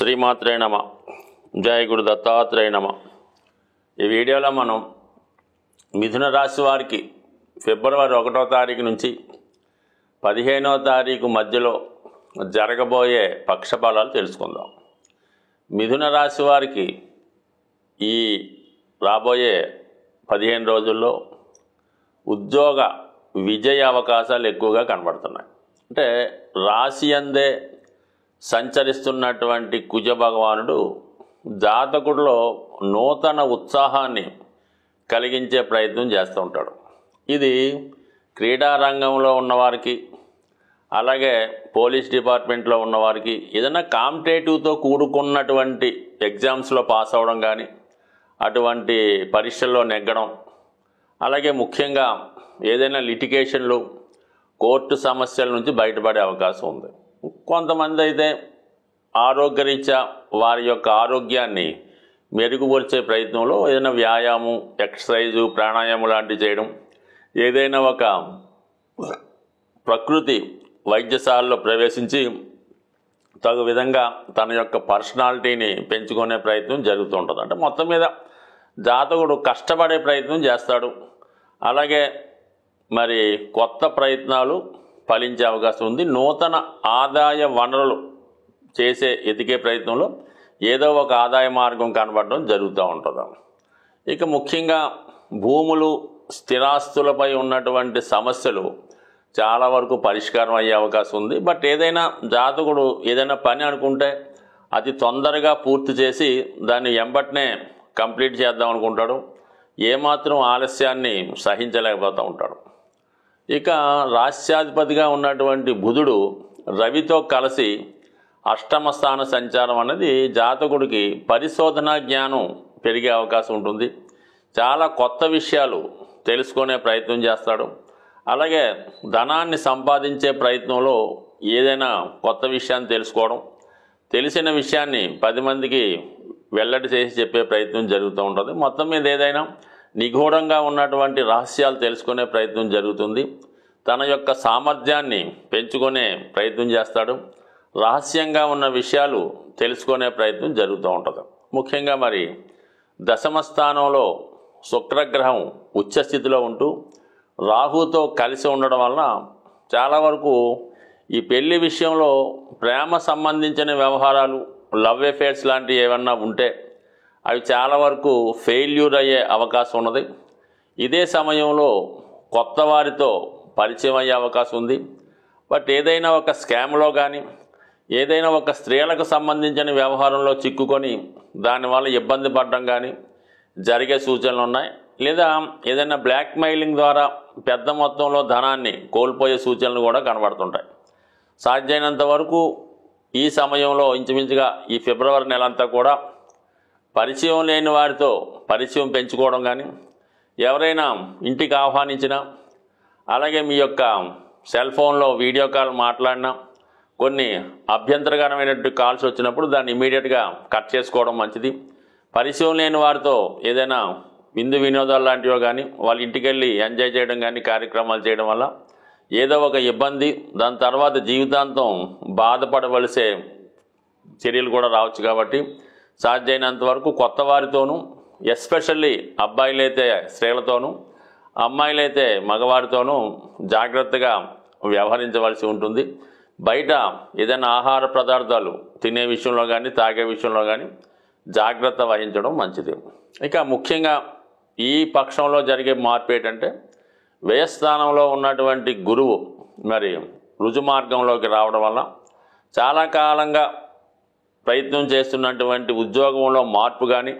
శ్రీమాత్రే నమ. జయ గురు దత్తాత్రేయ నమ. ఈ వీడియోలో మనం మిథున రాశి వారికి ఫిబ్రవరి 1వ తారీఖు నుంచి 15వ తారీఖు మధ్యలో జరగబోయే పక్షఫలాలు తెలుసుకుందాం. మిథున రాశి వారికి ఈ రాబోయే 15 రోజుల్లో ఉద్యోగ విజయ అవకాశాలు ఎక్కువగా కనబడుతున్నాయి. అంటే రాశి అందే సంచరిస్తున్నటువంటి కుజ భగవానుడు జాతకుడిలో నూతన ఉత్సాహాన్ని కలిగించే ప్రయత్నం చేస్తూ ఉంటాడు. ఇది క్రీడా రంగంలో ఉన్నవారికి, అలాగే పోలీస్ డిపార్ట్మెంట్లో ఉన్నవారికి, ఏదైనా కాంపిటేటివ్తో కూడుకున్నటువంటి ఎగ్జామ్స్లో పాస్ అవ్వడం కానీ, అటువంటి పరీక్షల్లో నెగ్గడం, అలాగే ముఖ్యంగా ఏదైనా లిటిగేషన్లు, కోర్టు సమస్యల నుంచి బయటపడే అవకాశం ఉంది. కొంతమంది అయితే ఆరోగ్యరీత్యా వారి యొక్క ఆరోగ్యాన్ని మెరుగుపరిచే ప్రయత్నంలో ఏదైనా వ్యాయామం, ఎక్సర్సైజు, ప్రాణాయామం లాంటివి చేయడం, ఏదైనా ఒక ప్రకృతి వైద్యశాలలో ప్రవేశించి తగు విధంగా తన యొక్క పర్సనాలిటీని పెంచుకునే ప్రయత్నం జరుగుతూ ఉంటుంది. అంటే మొత్తం మీద జాతకుడు కష్టపడే ప్రయత్నం చేస్తాడు. అలాగే మరి కొత్త ప్రయత్నాలు ఫలించే అవకాశం ఉంది. నూతన ఆదాయ వనరులు ఎతికే ప్రయత్నంలో ఏదో ఒక ఆదాయ మార్గం కనబడడం జరుగుతూ ఉంటుంది. ఇక ముఖ్యంగా భూములు, స్థిరాస్తులపై ఉన్నటువంటి సమస్యలు చాలా వరకు పరిష్కారం అయ్యే అవకాశం ఉంది. బట్ ఏదైనా జాతకుడు ఏదైనా పని అనుకుంటే అది తొందరగా పూర్తి చేసి దాన్ని వెంబటనే కంప్లీట్ చేద్దాం అనుకుంటాడు. ఏమాత్రం ఆలస్యాన్ని సహించలేకపోతూ ఉంటాడు. ఇక రాష్ట్రాధిపతిగా ఉన్నటువంటి బుధుడు రవితో కలిసి అష్టమ స్థాన సంచారం అనేది జాతకుడికి పరిశోధనా జ్ఞానం పెరిగే అవకాశం ఉంటుంది. చాలా కొత్త విషయాలు తెలుసుకునే ప్రయత్నం చేస్తాడు. అలాగే ధనాన్ని సంపాదించే ప్రయత్నంలో ఏదైనా కొత్త విషయాన్ని తెలుసుకోవడం, తెలిసిన విషయాన్ని 10 మందికి వెల్లడి చేసి చెప్పే ప్రయత్నం జరుగుతూ ఉంటుంది. మొత్తం మీద ఏదైనా నిగూఢంగా ఉన్నటువంటి రహస్యాలు తెలుసుకునే ప్రయత్నం జరుగుతుంది. తన యొక్క సామర్థ్యాన్ని పెంచుకునే ప్రయత్నం చేస్తాడు. రహస్యంగా ఉన్న విషయాలు తెలుసుకునే ప్రయత్నం జరుగుతూ ఉంటుంది. ముఖ్యంగా మరి దశమ స్థానంలో శుక్రగ్రహం ఉచ్చస్థితిలో ఉంటూ రాహుతో కలిసి ఉండడం వలన చాలా వరకు ఈ పెళ్లి విషయంలో ప్రేమ సంబంధించిన వ్యవహారాలు, లవ్ అఫేర్స్ లాంటివి ఏమన్నా ఉంటే అవి చాలా వరకు ఫెయిల్యూర్ అయ్యే అవకాశం ఉన్నది. ఇదే సమయంలో కొత్త వారితో పరిచయం అయ్యే అవకాశం ఉంది. బట్ ఏదైనా ఒక స్కామ్లో కానీ, ఏదైనా ఒక స్త్రీలకు సంబంధించిన వ్యవహారంలో చిక్కుకొని దానివల్ల ఇబ్బంది పడడం కానీ జరిగే సూచనలు ఉన్నాయి. లేదా ఏదైనా బ్లాక్మెయిలింగ్ ద్వారా పెద్ద మొత్తంలో ధనాన్ని కోల్పోయే సూచనలు కూడా కనబడుతుంటాయి. సాధ్యమైనంత వరకు ఈ సమయంలో ఇంచుమించుగా ఈ ఫిబ్రవరి నెలంతా కూడా పరిచయం లేని వారితో పరిచయం పెంచుకోవడం కానీ, ఎవరైనా ఇంటికి ఆహ్వానించినా, అలాగే మీ యొక్క సెల్ ఫోన్లో వీడియో కాల్ మాట్లాడినా, కొన్ని అభ్యంతరకరమైనటువంటి కాల్స్ వచ్చినప్పుడు దాన్ని ఇమీడియట్గా కట్ చేసుకోవడం మంచిది. పరిచయం లేని వారితో ఏదైనా విందు వినోదాలు లాంటివో కానీ, వాళ్ళ ఇంటికి వెళ్ళి ఎంజాయ్ చేయడం కానీ కార్యక్రమాలు చేయడం వల్ల ఏదో ఒక ఇబ్బంది, దాని తర్వాత జీవితాంతం బాధపడవలసే చర్యలు కూడా రావచ్చు. కాబట్టి సాధ్యమైనంత వరకు కొత్త వారితోనూ, ఎస్పెషల్లీ అబ్బాయిలైతే స్త్రీలతోనూ, అమ్మాయిలైతే మగవారితోనూ జాగ్రత్తగా వ్యవహరించవలసి ఉంటుంది. బయట ఏదైనా ఆహార పదార్థాలు తినే విషయంలో కానీ, తాగే విషయంలో కానీ జాగ్రత్త వహించడం మంచిది. ఇక ముఖ్యంగా ఈ పక్షంలో జరిగే మార్పు ఏంటంటే, వ్యయస్థానంలో ఉన్నటువంటి గురువు మరి రుజుమార్గంలోకి రావడం వల్ల చాలా కాలంగా ప్రయత్నం చేస్తున్నటువంటి ఉద్యోగంలో మార్పు కానీ,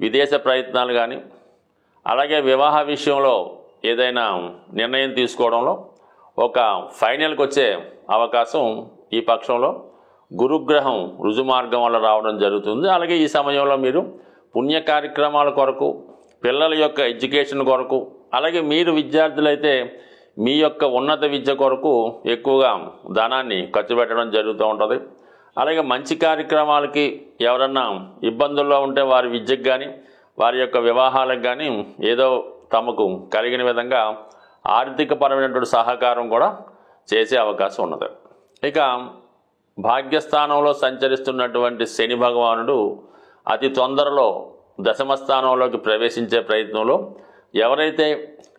విదేశ ప్రయత్నాలు కానీ, అలాగే వివాహ విషయంలో ఏదైనా నిర్ణయం తీసుకోవడంలో ఒక ఫైనల్కి వచ్చే అవకాశం ఈ పక్షంలో గురుగ్రహం రుజుమార్గం వల్ల రావడం జరుగుతుంది. అలాగే ఈ సమయంలో మీరు పుణ్య కార్యక్రమాల కొరకు, పిల్లల యొక్క ఎడ్యుకేషన్ కొరకు, అలాగే మీరు విద్యార్థులైతే మీ యొక్క ఉన్నత విద్య కొరకు ఎక్కువగా ధనాన్ని ఖర్చు పెట్టడం జరుగుతూ ఉంటుంది. అలాగే మంచి కార్యక్రమాలకి ఎవరన్నా ఇబ్బందుల్లో ఉంటే వారి విద్యకు కానీ, వారి యొక్క వివాహాలకు కానీ ఏదో తమకు కలిగిన విధంగా ఆర్థికపరమైనటువంటి సహకారం కూడా చేసే అవకాశం ఉన్నది. ఇక భాగ్యస్థానంలో సంచరిస్తున్నటువంటి శని భగవానుడు అతి తొందరలో దశమ స్థానంలోకి ప్రవేశించే ప్రయత్నంలో ఎవరైతే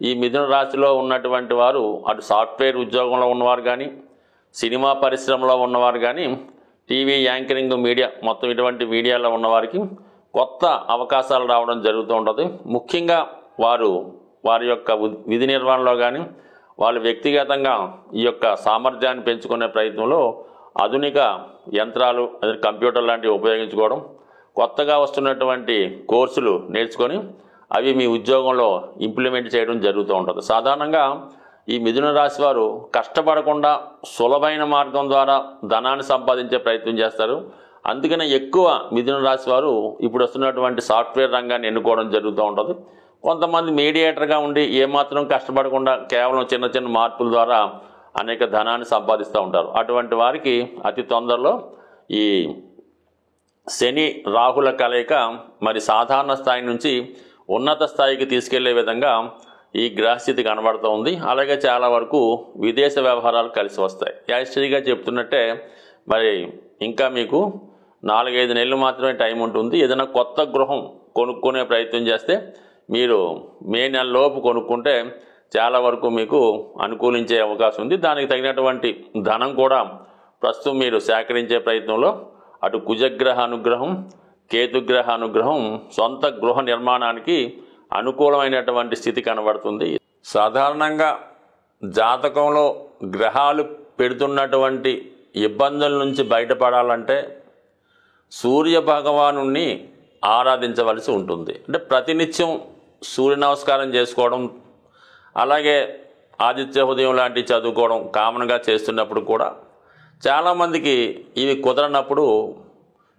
ఈ మిథున రాశిలో ఉన్నటువంటి వారు అటు సాఫ్ట్వేర్ ఉద్యోగంలో ఉన్నవారు కానీ, సినిమా పరిశ్రమలో ఉన్నవారు కానీ, టీవీ యాంకరింగ్ మీడియా మొత్తం ఇటువంటి మీడియాలో ఉన్నవారికి కొత్త అవకాశాలు రావడం జరుగుతూ ఉంటుంది. ముఖ్యంగా వారి యొక్క విధి నిర్వహణలో కానీ వాళ్ళు వ్యక్తిగతంగా ఈ యొక్క సామర్థ్యాన్ని పెంచుకునే ప్రయత్నంలో ఆధునిక యంత్రాలు కంప్యూటర్ లాంటివి ఉపయోగించుకోవడం, కొత్తగా వస్తున్నటువంటి కోర్సులు నేర్చుకొని అవి మీ ఉద్యోగంలో ఇంప్లిమెంట్ చేయడం జరుగుతూ ఉంటుంది. సాధారణంగా ఈ మిథున రాశి వారు కష్టపడకుండా సులభమైన మార్గం ద్వారా ధనాన్ని సంపాదించే ప్రయత్నం చేస్తారు. అందుకనే ఎక్కువ మిథున రాశి వారు ఇప్పుడు వస్తున్నటువంటి సాఫ్ట్వేర్ రంగాన్ని ఎన్నుకోవడం జరుగుతూ ఉంటుంది. కొంతమంది మీడియేటర్గా ఉండి ఏమాత్రం కష్టపడకుండా కేవలం చిన్న చిన్న మార్పుల ద్వారా అనేక ధనాన్ని సంపాదిస్తూ ఉంటారు. అటువంటి వారికి అతి తొందరలో ఈ శని రాహుల కలయిక మరి సాధారణ స్థాయి నుంచి ఉన్నత స్థాయికి తీసుకెళ్లే విధంగా ఈ గ్రహస్థితి కనబడుతూ ఉంది. అలాగే చాలా వరకు విదేశ వ్యవహారాలు కలిసి వస్తాయి. యాక్చువల్గా చెప్తున్నట్టే మరి ఇంకా మీకు 4-5 నెలలు మాత్రమే టైం ఉంటుంది. ఏదైనా కొత్త గృహం కొనుక్కునే ప్రయత్నం చేస్తే మీరు మే నెలలోపు కొనుక్కుంటే చాలా వరకు మీకు అనుకూలించే అవకాశం ఉంది. దానికి తగినటువంటి ధనం కూడా ప్రస్తుతం మీరు సేకరించే ప్రయత్నంలో అటు కుజగ్రహ అనుగ్రహం, కేతుగ్రహ అనుగ్రహం సొంత గృహ నిర్మాణానికి అనుకూలమైనటువంటి స్థితి కనబడుతుంది. సాధారణంగా జాతకంలో గ్రహాలు పెడుతున్నటువంటి ఇబ్బందుల నుంచి బయటపడాలంటే సూర్య భగవానుణ్ణి ఆరాధించవలసి ఉంటుంది. అంటే ప్రతినిత్యం సూర్య నమస్కారం చేసుకోవడం, అలాగే ఆదిత్య హృదయం లాంటివి చదువుకోవడం కామన్గా చేస్తున్నప్పుడు కూడా చాలామందికి ఇవి కుదరనప్పుడు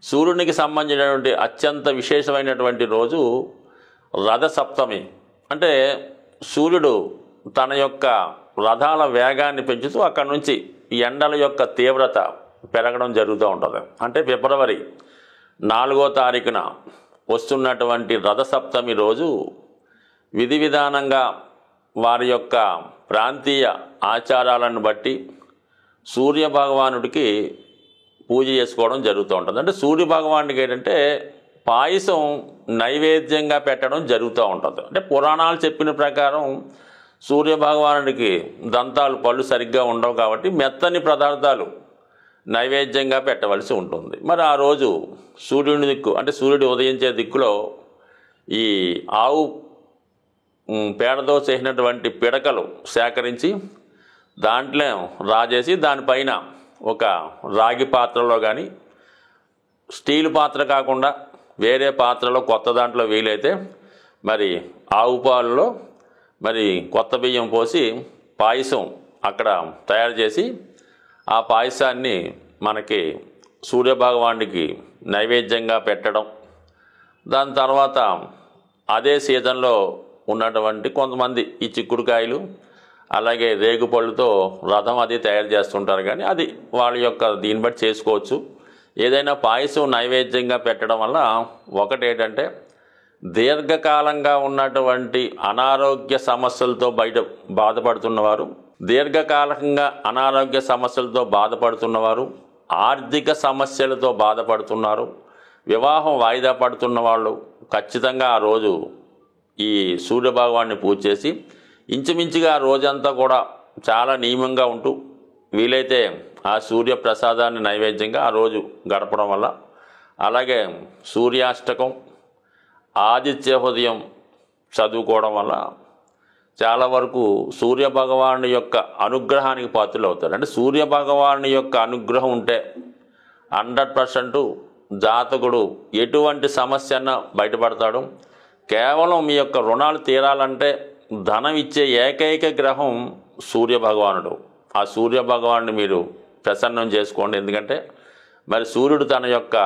సూర్యునికి సంబంధించినటువంటి అత్యంత విశేషమైనటువంటి రోజు రథసప్తమి. అంటే సూర్యుడు తన యొక్క రథాల వేగాన్ని పెంచుతూ అక్కడి నుంచి ఈ ఎండల యొక్క తీవ్రత పెరగడం జరుగుతూ ఉంటుంది. అంటే ఫిబ్రవరి 4వ తారీఖున వస్తున్నటువంటి రథసప్తమి రోజు విధి విధానంగా వారి యొక్క ప్రాంతీయ ఆచారాలను బట్టి సూర్య భగవానుడికి పూజ చేసుకోవడం జరుగుతూ ఉంటుంది. అంటే సూర్య భగవానుడికి ఏంటంటే పాయసం నైవేద్యంగా పెట్టడం జరుగుతూ ఉంటుంది. అంటే పురాణాలు చెప్పిన ప్రకారం సూర్య భగవానుడికి దంతాలు పళ్ళు సరిగ్గా ఉండవు కాబట్టి మెత్తని పదార్థాలు నైవేద్యంగా పెట్టవలసి ఉంటుంది. మరి ఆ రోజు సూర్యుని దిక్కు అంటే సూర్యుడు ఉదయించే దిక్కులో ఈ ఆవు పేడతో చేసినటువంటి పిడకలు సేకరించి దాంట్లో రాజేసి దానిపైన ఒక రాగి పాత్రలో కానీ స్టీల్ పాత్ర కాకుండా వేరే పాత్రలో కొత్త దాంట్లో వీలైతే మరి ఆవు పాలలో మరి కొత్త బియ్యం పోసి పాయసం అక్కడ తయారు చేసి ఆ పాయసాన్ని మనకి సూర్యభగవానుడికి నైవేద్యంగా పెట్టడం. దాని తర్వాత అదే సీజన్లో ఉన్నటువంటి కొంతమంది ఈ చిక్కుడుకాయలు అలాగే రేగుపళ్ళుతో రథం అది తయారు చేస్తుంటారు. కానీ అది వాళ్ళ యొక్క దీన్ని బట్టి చేసుకోవచ్చు. ఏదైనా పాయసం నైవేద్యంగా పెట్టడం వల్ల ఒకటేంటంటే దీర్ఘకాలంగా ఉన్నటువంటి అనారోగ్య సమస్యలతో బాధపడుతున్నవారు, దీర్ఘకాలంగా అనారోగ్య సమస్యలతో బాధపడుతున్నవారు, ఆర్థిక సమస్యలతో బాధపడుతున్నారు, వివాహం వాయిదా పడుతున్న వాళ్ళు ఖచ్చితంగా ఆ రోజు ఈ సూర్యభగవాన్ని పూజ చేసి ఇంచుమించుగా ఆ రోజంతా కూడా చాలా నియమంగా ఉంటూ వీలైతే ఆ సూర్య ప్రసాదాన్ని నైవేద్యంగా ఆ రోజు గడపడం వల్ల, అలాగే సూర్యాష్టకం, ఆదిత్య హృదయం చదువుకోవడం వల్ల చాలా వరకు సూర్యభగవాను యొక్క అనుగ్రహానికి పాత్రలు అవుతారు. అంటే సూర్యభగవాను యొక్క అనుగ్రహం ఉంటే 100% జాతకుడు ఎటువంటి సమస్య అన్నా బయటపడతాడు. కేవలం మీ యొక్క రుణాలు తీరాలంటే ధనం ఇచ్చే ఏకైక గ్రహం సూర్యభగవానుడు. ఆ సూర్యభగవాన్ని మీరు ప్రసన్నం చేసుకోండి. ఎందుకంటే మరి సూర్యుడు తన యొక్క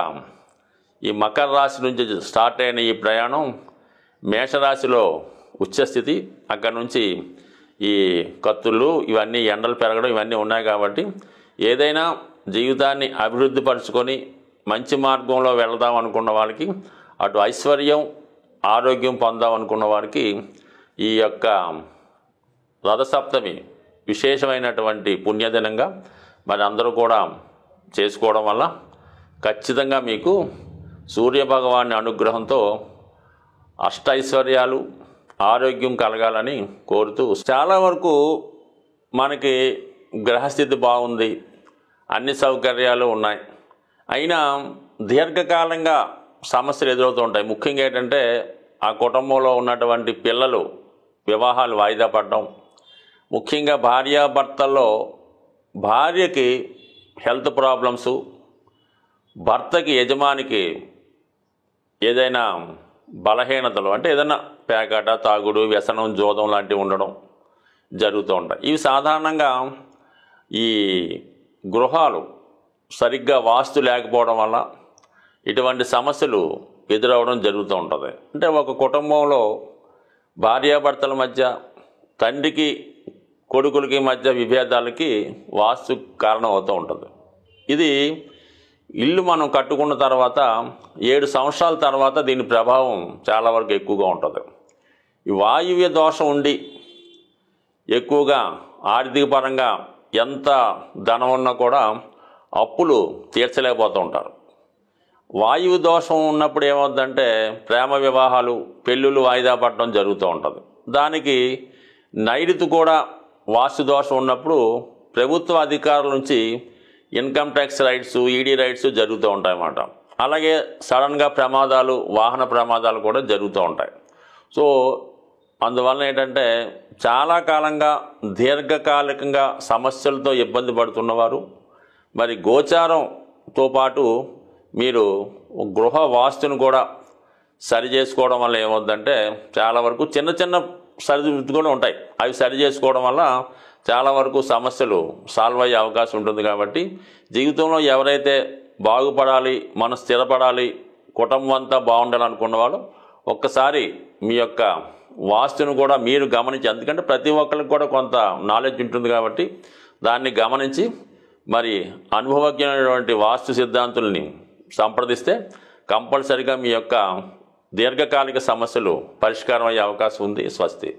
ఈ మకర రాశి నుంచి స్టార్ట్ అయిన ఈ ప్రయాణం మేషరాశిలో ఉచ్చస్థితి, అక్కడి నుంచి ఈ కత్తుళ్ళు ఇవన్నీ ఎండలు పెరగడం ఇవన్నీ ఉన్నాయి. కాబట్టి ఏదైనా జీవితాన్ని అభివృద్ధి పరుచుకొని మంచి మార్గంలో వెళదాం అనుకున్న వాళ్ళకి, అటు ఐశ్వర్యం ఆరోగ్యం పొందాం అనుకున్న వారికి ఈ యొక్క రథసప్తమి విశేషమైనటువంటి పుణ్యదినంగా మరి అందరూ కూడా చేసుకోవడం వల్ల ఖచ్చితంగా మీకు సూర్యభగవాని అనుగ్రహంతో అష్టైశ్వర్యాలు ఆరోగ్యం కలగాలని కోరుతూ, చాలా వరకు మనకి గ్రహస్థితి బాగుంది, అన్ని సౌకర్యాలు ఉన్నాయి, అయినా దీర్ఘకాలంగా సమస్యలు ఎదురవుతూ ఉంటాయి. ముఖ్యంగా ఏంటంటే ఆ కుటుంబంలో ఉన్నటువంటి పిల్లలు వివాహాలు వాయిదా పడడం, ముఖ్యంగా భార్యాభర్తల్లో భార్యకి హెల్త్ ప్రాబ్లమ్స్, భర్తకి యజమానికి ఏదైనా బలహీనతలు అంటే ఏదైనా పేకాట, తాగుడు, వ్యసనం, జోదం లాంటివి ఉండడం జరుగుతూ ఉంటాయి. ఇవి సాధారణంగా ఈ గృహాలు సరిగ్గా వాస్తు లేకపోవడం వల్ల ఇటువంటి సమస్యలు ఎదురవడం జరుగుతూ ఉంటుంది. అంటే ఒక కుటుంబంలో భార్యాభర్తల మధ్య, తండ్రికి కొడుకులకి మధ్య విభేదాలకి వాస్తు కారణం అవుతూ ఉంటుంది. ఇది ఇల్లు మనం కట్టుకున్న తర్వాత 7 సంవత్సరాల తర్వాత దీని ప్రభావం చాలా వరకు ఎక్కువగా ఉంటుంది. ఈ వాయువ్య దోషం ఉండి ఎక్కువగా ఆర్థిక పరంగా ఎంత ధనం ఉన్నా కూడా అప్పులు తీర్చలేకపోతూ ఉంటారు. వాయువు దోషం ఉన్నప్పుడు ఏమవుతుందంటే ప్రేమ వివాహాలు, పెళ్ళిళ్ళు వాయిదా పడడం జరుగుతూ ఉంటుంది. దానికి నైరుతి కూడా వాస్తు దోషం ఉన్నప్పుడు ప్రభుత్వ అధికారుల నుంచి income tax rights, ED rights జరుగుతూ ఉంటాయన్నమాట. అలాగే సడన్గా ప్రమాదాలు, వాహన ప్రమాదాలు కూడా జరుగుతూ ఉంటాయి. సో అందువల్ల ఏంటంటే చాలా కాలంగా దీర్ఘకాలికంగా సమస్యలతో ఇబ్బంది పడుతున్నవారు, మరి గోచారంతో పాటు మీరు గృహ వాస్తును కూడా సరి చేసుకోవడం వల్ల ఏమవుతుందంటే చాలా వరకు చిన్న చిన్న సరిదిద్దులు కూడా ఉంటాయి. అవి సరి చేసుకోవడం వల్ల చాలా వరకు సమస్యలు సాల్వ్ అయ్యే అవకాశం ఉంటుంది. కాబట్టి జీవితంలో ఎవరైతే బాగుపడాలి, మనం స్థిరపడాలి, కుటుంబం అంతా బాగుండాలనుకున్న వాళ్ళు ఒక్కసారి మీ యొక్క వాస్తును కూడా మీరు గమనించి, ఎందుకంటే ప్రతి ఒక్కరికి కూడా కొంత నాలెడ్జ్ ఉంటుంది కాబట్టి దాన్ని గమనించి మరి అనుభవజ్ఞమైనటువంటి వాస్తు సిద్ధాంతుల్ని సంప్రదిస్తే కంపల్సరిగా మీ యొక్క దీర్ఘకాలిక సమస్యలు పరిష్కారం అయ్యే అవకాశం ఉంది. స్వస్తి.